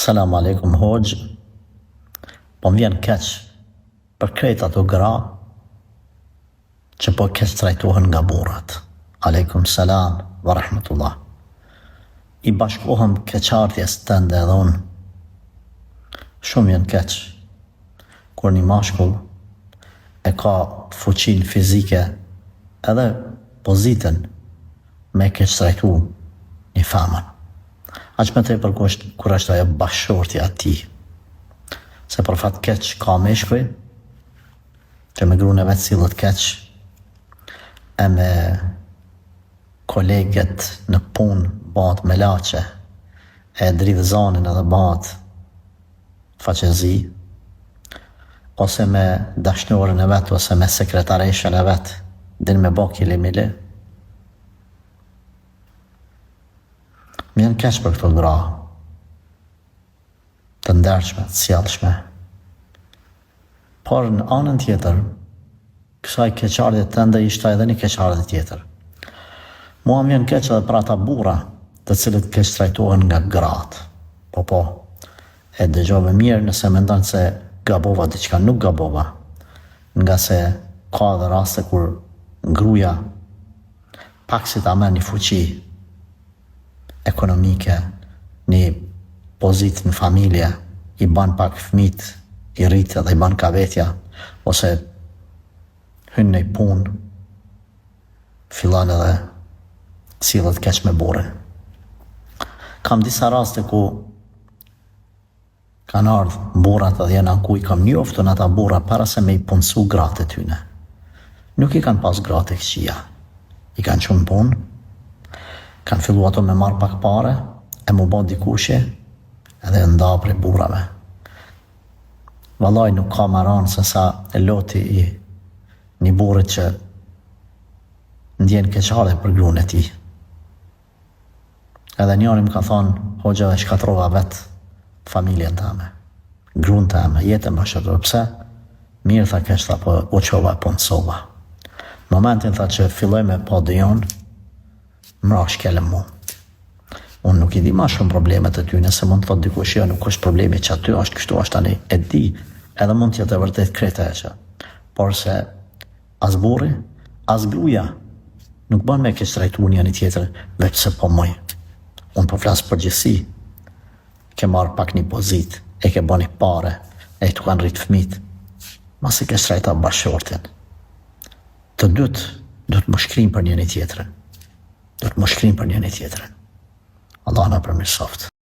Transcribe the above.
Selam aleikum hoxh. Po më vjen keq për krejt ato gra që po keq trajtohen nga burrat. Aleikum selam wa rahmatullah. I bashkohem keqardhjes tënde edhe unë. Shumë vjen keq kur një mashkull e ka fuqinë fizike edhe pozitën me keq trajtu një femën. Aq me tepër kur është ajo bashkëshortja ati. Se për fat keq ka meshkuj, që me gruën e vetë sillet keq, e me koleget në punë bat me lache, e dridh zanin edhe bat faqezi, ose me dashnorin e vetë, ose me sekretareshën e vetë, din me ba kilimili. Më janë keq për këto gra, të ndershme, të sjellshme. Por në anën tjetër, kësaj keqardhje tënde ishte edhe një keqardhje tjetër. Mua më vjen keq edhe për ata burra, të cilët keq trajtohen nga gratë. Po, e dëgjove mirë nëse mendon se gabova diçka, nuk gabova. Nga se ka edhe raste kur gruaja pak si ta merr një fuqi ekonomike, një pozitë në familje, i ban pak fëmijët, i rritë dhe i ban kavetja, ose hyn në punë, fillon edhe sillet keq me burrin. Kam disa raste ku kanë ardhur burrat edhe janë ku i kam njoftur ata burra para se me i punësu gratë e tyne. Nuk i kanë pas gratë e këqija, i kanë qenë punë, kanë fillu ato me marrë pak pare, e mu ba dikushi, edhe nda prej burrave. Vallaj nuk ka maran se sa e loti i një burrit që ndjen keqardhje për gruan e tij. Edhe njëri më ka thonë, hoxha dhe shkatrova vetë familjen tëme, gruan tëme, jetën bashkëtor. Pse? Mirë tha keq tha, po u qova e punësova. Momentin tha që filloj me pa dëjon, mra shkelem mu. Unë nuk i di ma shumë problemet e ty, nëse mund të thot dikush jo, nuk është problemi që aty është kështu është tani, e di, edhe mund t'jetë e vërtet kreta e që. Por se as burri, as gruaja nuk ban me keq trajtu një tjetër, veç se po moj. Unë po flasë përgjithsi, ke marrë pak një pozit, e ke bani pare, e tu kanë rritë fëmijët, mas i keq trajta bashkëshortin. Të dytë, do të më shkrim për një tjetërën. Do të më shkrim për një tjetërën. Allah na përmirësoft.